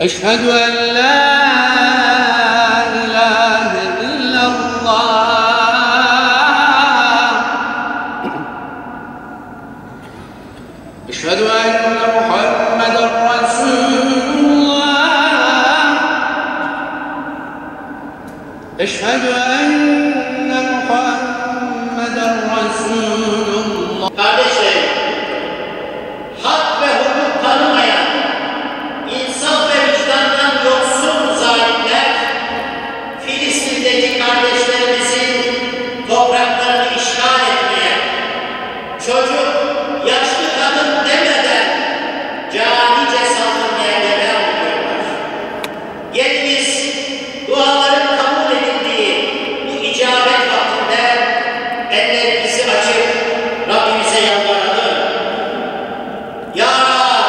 أشهد أن لا إله إلا الله أشهد أن محمدا رسول الله أشهد أن محمدا رسول الله. Kardeşlerim, hak ve hukuk tanımayan, insaf ve vicdandan yoksun zalimler, Filistin'deki kardeşlerimizin topraklarını işgal etmeye, çocuk, yaşlı kadın demeden canice saldırmaya devam ediyorlar. Geliniz, duaların kabul edildiği bu icabet vaktinde ellerimizi açıp Rabbimize yalvaralım. Ya Rab,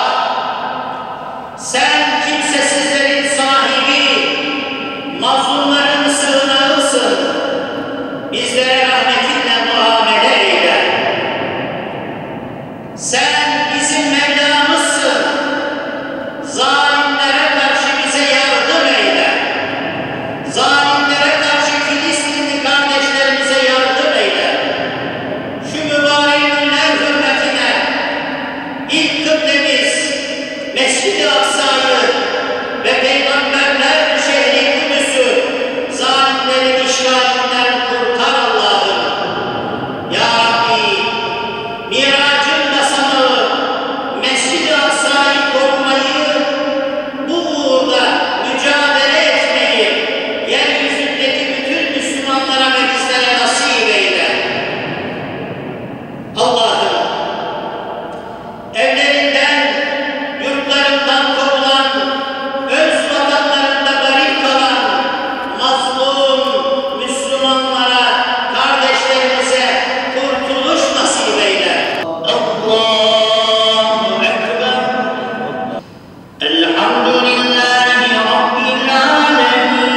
sen kimsesizlerin sahibi, mazlumların sığınağısın. Bizlere rahmetinle muamele eyle. Sen bizim Mevlamızsın. Zalimlere karşı bize yardım eyle. Zalimlere karşı Filistinli kardeşlerimize yardım eyle. Şu mübarek günler hürmetine ilk kıblemiz Mescid-i Aksa'yı ve Peygamberler şehri Kudüs'ü zalimlerin işgalinden kurtar Allah'ım. Ya Rabbi, Miracın basamağı Mescid-i Aksa'yı korumayı, bu uğurda mücadele etmeyi yeryüzündeki bütün Müslümanlara ve bizlere nasip eyle. Allah'ım, evlerinden, yurtlarından kovulan, öz vatanlarında garip kalan mazlum Müslümanlara, kardeşlerimize kurtuluş nasip eyle. Allahu Ekber. Elhamdülillahi Rabbil alemin.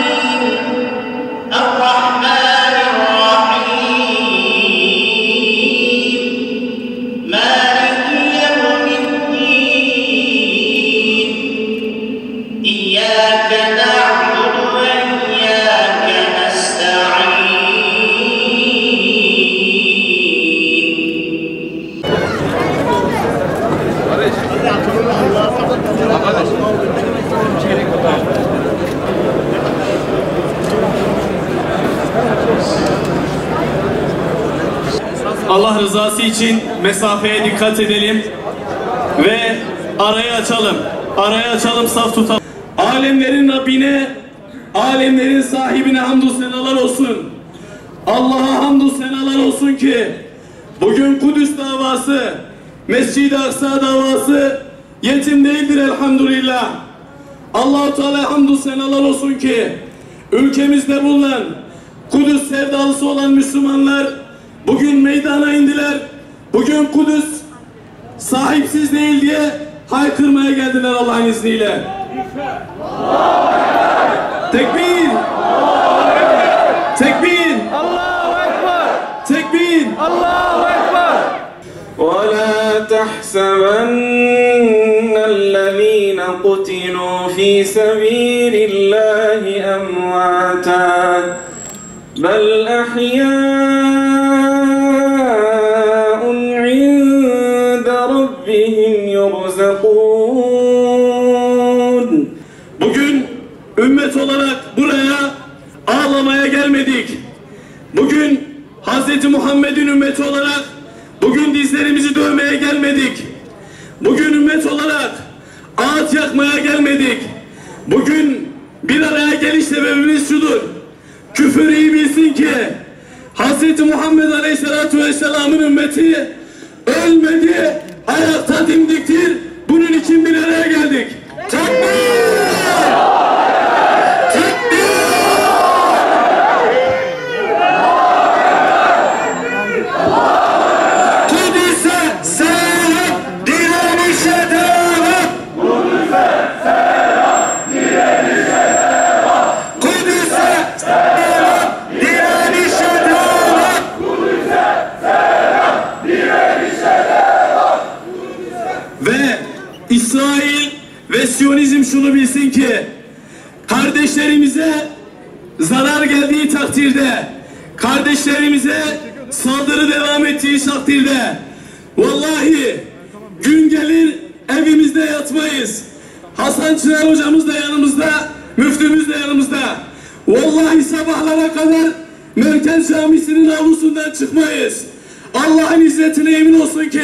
Errahmanirrahim. Maliki yevmiddin. İyyâke na'budu ve iyyâke nesta'in. Allah rızası için mesafeye dikkat edelim ve arayı açalım. Arayı açalım, saf tutalım. Alemlerin Rabbine, alemlerin sahibine hamdü senalar olsun. Allah'a hamdü senalar olsun ki bugün Kudüs davası, Mescid-i Aksa davası yetim değildir elhamdülillah. Allah-u Teala hamdü senalar olsun ki ülkemizde bulunan Kudüs sevdalısı olan Müslümanlar bugün meydana indiler. Bugün Kudüs sahipsiz değil diye haykırmaya geldiler Allah'ın izniyle. Tekbir! Tekbir! Allahu Ekber! Tekbir! Allahu Ekber! ولا تحسبن الذين قتلوا في سبيل الله أمواتا بل أحياء عند ربهم يرزقون. Bugün ümmet olarak buraya ağlamaya gelmedik. Bugün Hz. Muhammed'in ümmeti olarak bugün dizlerimizi dövmeye gelmedik. Bugün ümmet olarak ağaç yakmaya gelmedik. Bugün bir araya geliş sebebimiz şudur. küfür iyi bilsin ki Hz. Muhammed Aleyhisselatü Vesselam'ın ümmeti ölmedi, ayakta dimdiktir. Bunun için bir araya geldik. Tekbir! İsrail ve Siyonizm şunu bilsin ki kardeşlerimize zarar geldiği takdirde, kardeşlerimize saldırı devam ettiği takdirde vallahi gün gelir evimizde yatmayız. Hasan Çınar hocamız da yanımızda, müftümüz de yanımızda. Vallahi sabahlara kadar Merkez Camisi'nin avlusundan çıkmayız. Allah'ın izzetine emin olsun ki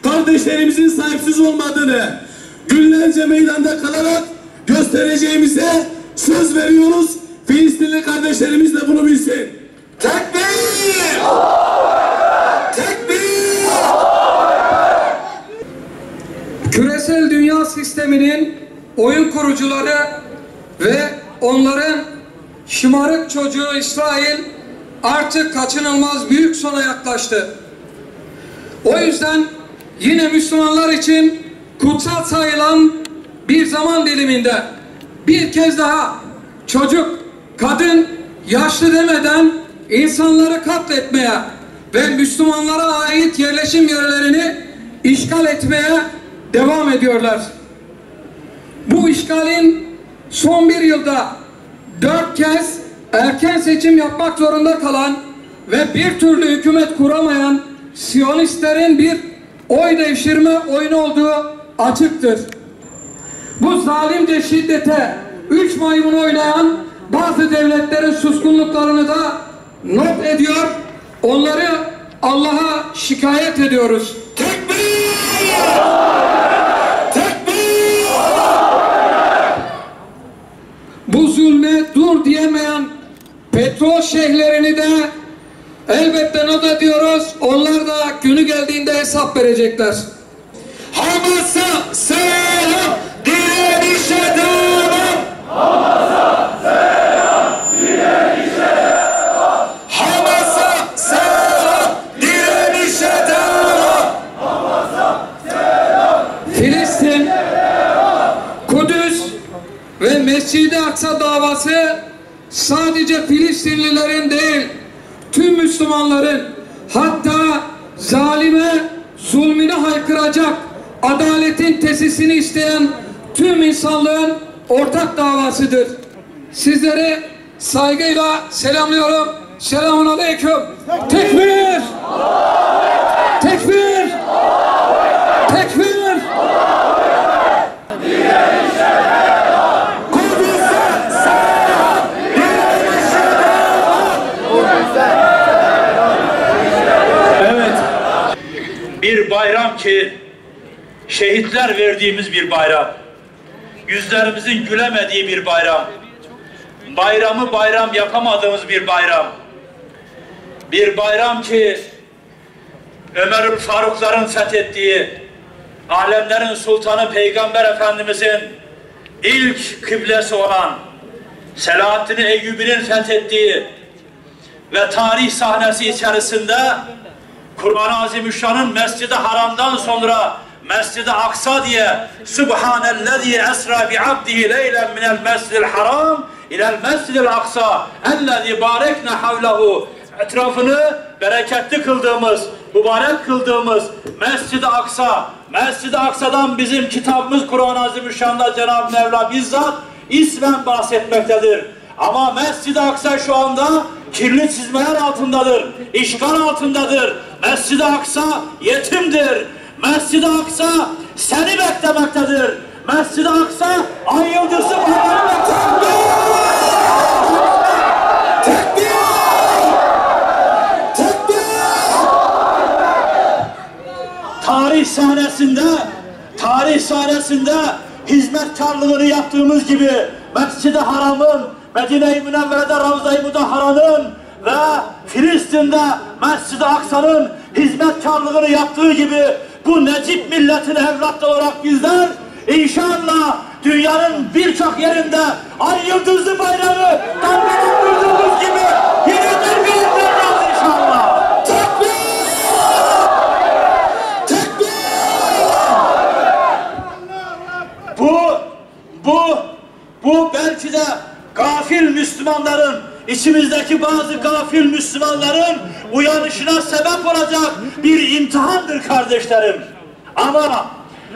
kardeşlerimizin sahipsiz olmadığını günlerce meydanda kalarak göstereceğimize söz veriyoruz. Filistinli kardeşlerimiz de bunu bilsin. Tekbir! Tekbir! Küresel dünya sisteminin oyun kurucuları ve onların şımarık çocuğu İsrail artık kaçınılmaz büyük sona yaklaştı. O yüzden yine Müslümanlar için kutsal sayılan bir zaman diliminde bir kez daha çocuk, kadın, yaşlı demeden insanları katletmeye ve Müslümanlara ait yerleşim yerlerini işgal etmeye devam ediyorlar. Bu işgalin son bir yılda 4 kez erken seçim yapmak zorunda kalan ve bir türlü hükümet kuramayan Siyonistlerin bir oy devşirme oyunu olduğu açıktır. Bu zalimce şiddete 3 maymun oynayan bazı devletlerin suskunluklarını da not ediyor, onları Allah'a şikayet ediyoruz. Tekbir! Tekbir! Bu zulme dur diyemeyen petrol şeyhlerini de elbette not ediyoruz. Onlar da günü geldiğinde hesap verecekler. Hamas'a selam, direnişe devam. Hamas'a selam, direnişe devam. Hamas'a selam, direnişe devam. Hamas'a selam. Filistin, Kudüs ve Mescid-i Aksa davası sadece Filistinlilerin değil, tüm Müslümanların, hatta zalime zulmünü haykıracak adaletin tesisini isteyen tüm insanlığın ortak davasıdır. Sizleri saygıyla selamlıyorum. Selamun aleyküm. Tekbir! Tekbir! Tekbir! Evet. Bir bayram ki şehitler verdiğimiz bir bayram. Yüzlerimizin gülemediği bir bayram. Bayramı bayram yapamadığımız bir bayram. Bir bayram ki Ömerül Farukların fethettiği, alemlerin sultanı Peygamber Efendimizin ilk kıblesi olan Selahaddin Eyyubi'nin fethettiği ve tarih sahnesi içerisinde Kur'an-ı Azimüşşan'ın Mescid-i Haram'dan sonra Mescid-i Aksa diye Subhanellezî esra bi'abdihi leylen minel mescidil haram ilel mescidil aksa ellezî barekne havlehu, etrafını bereketli kıldığımız, mübarek kıldığımız Mescid-i Aksa, Mescid-i Aksa'dan bizim kitabımız Kur'an-ı Azimüşşan'da Cenab-ı Mevla bizzat ismen bahsetmektedir. Ama Mescid-i Aksa şu anda kirli çizmeler altındadır, işgal altındadır. Mescid-i Aksa yetimdir. Mescid-i Aksa seni beklemektedir. Mescid-i Aksa ay yıldızı beklemektedir. Tekbir! Tekbir! Tarih sahnesinde hizmetkarlığını yaptığımız gibi Mescid-i Haram'ın Medine-i Münevvere'de Ravza-i Mudahhara'nın ve Filistin'de Mescid-i Aksa'nın hizmetkarlığını yaptığı gibi bu Necip milletin evlatları olarak bizler inşallah dünyanın birçok yerinde ay yıldızlı bayrağı dalgalandırdığımız gibi yine dalgalandıracağız inşallah. Bu belki de gafil Müslümanların, içimizdeki bazı gafil Müslümanların uyanışına sebep olacak bir imtihandır kardeşlerim.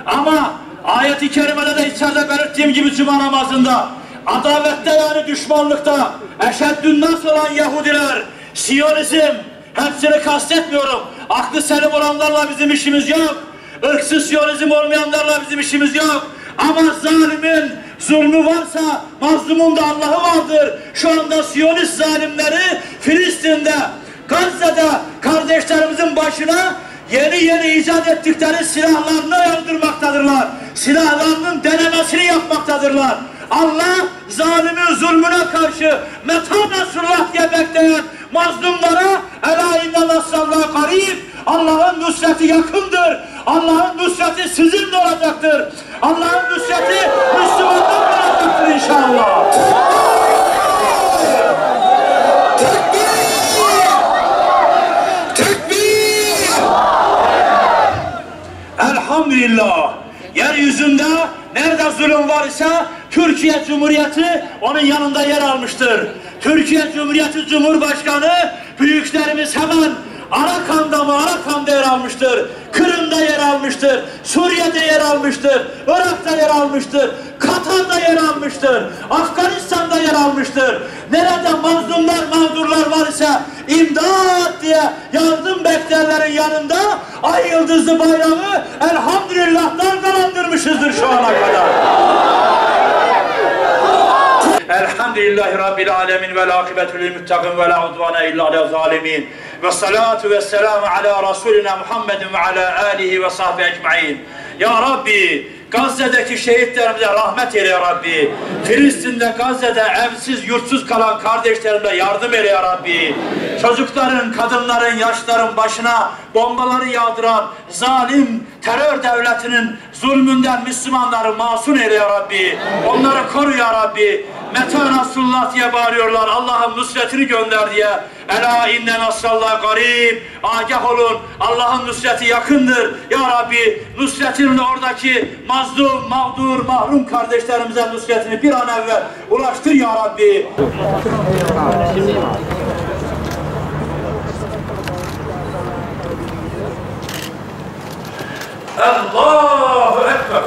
Ama ayet-i kerimede de içeride belirttiğim gibi cuma namazında adavette yani düşmanlıkta eşeddün nas olan Yahudiler, Siyonizm, hepsini kastetmiyorum. Aklı selim olanlarla bizim işimiz yok. Irksız Siyonizm olmayanlarla bizim işimiz yok. Ama zalimin zulmü varsa mazlumun da Allah'ı vardır. Şu anda Siyonist zalimleri Filistin'de, Gazze'de kardeşlerimizin başına yeni icat ettikleri silahlarını yardırmaktadırlar. Silahlarının denemesini yapmaktadırlar. Allah zalimin zulmüne karşı meta nasrullah diye bekleyen mazlumlara ela inne nasrallah garib, Allah'ın nusreti yakındır. Allah'ın nusreti sizinle olacaktır. Allah'ın nusreti Müslümanlar olacaktır inşallah. Tekbir! Elhamdülillah. Yeryüzünde nerede zulüm var ise Türkiye Cumhuriyeti onun yanında yer almıştır. Türkiye Cumhuriyeti Cumhurbaşkanı büyüklerimiz hemen Arakan'da yer almıştır. Kırım'da yer almıştır. Suriye'de yer almıştır. Irak'ta yer almıştır. Katar'da yer almıştır. Afganistan'da yer almıştır. Nerede mazlumlar, mağdurlar var ise imdat diye yardım bekleyenlerin yanında ay yıldızlı bayrağı elhamdülillah dalgalandırmışızdır şu ana kadar. Elhamdülillahi Rabbil alemin ve l'akibetü lil muttaqin ve la udvane illa alel zalimin. Ve salatu ve selamu ala Resulina Muhammedin ve ala alihi ve sahbihi ecmaîn. Ya Rabbi, Gazze'deki şehitlerimize rahmet eyle ya Rabbi. Filistin'de, Gazze'de evsiz, yurtsuz kalan kardeşlerimize yardım eyle ya Rabbi. Çocukların, kadınların, yaşlıların başına bombaları yağdıran zalim terör devletinin zulmünden Müslümanları masum eyle ya Rabbi. Onları koru ya Rabbi. Meta Nasrullah diye bağırıyorlar. Allah'ın nusretini gönder diye. Ela inne nasrallah garib. Agah olun. Allah'ın nusreti yakındır. Ya Rabbi nusretinle oradaki mazlum, mağdur, mahrum kardeşlerimize nusretini bir an evvel ulaştır ya Rabbi. Allahu Ekber.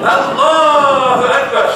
Allahu Ekber.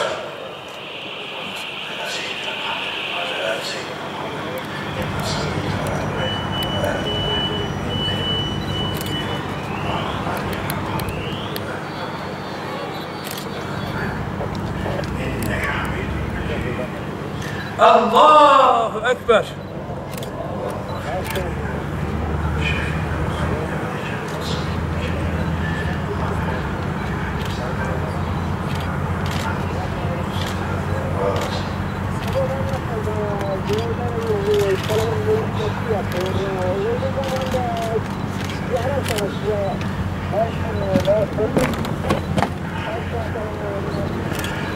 Allahu Ekber.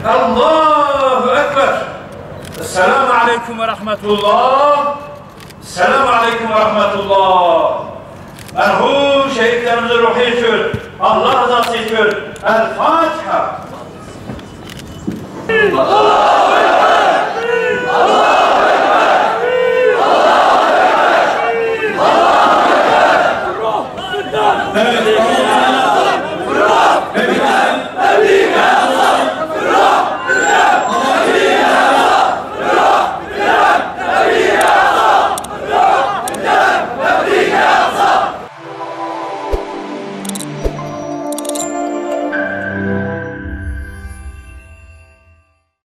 Allahu Ekber. Esselamu Aleyküm ve Rahmetullah. Esselamu Aleyküm ve Rahmetullah. Merhum şehitlerimizin ruhu için, Allah rızası için El Fatiha.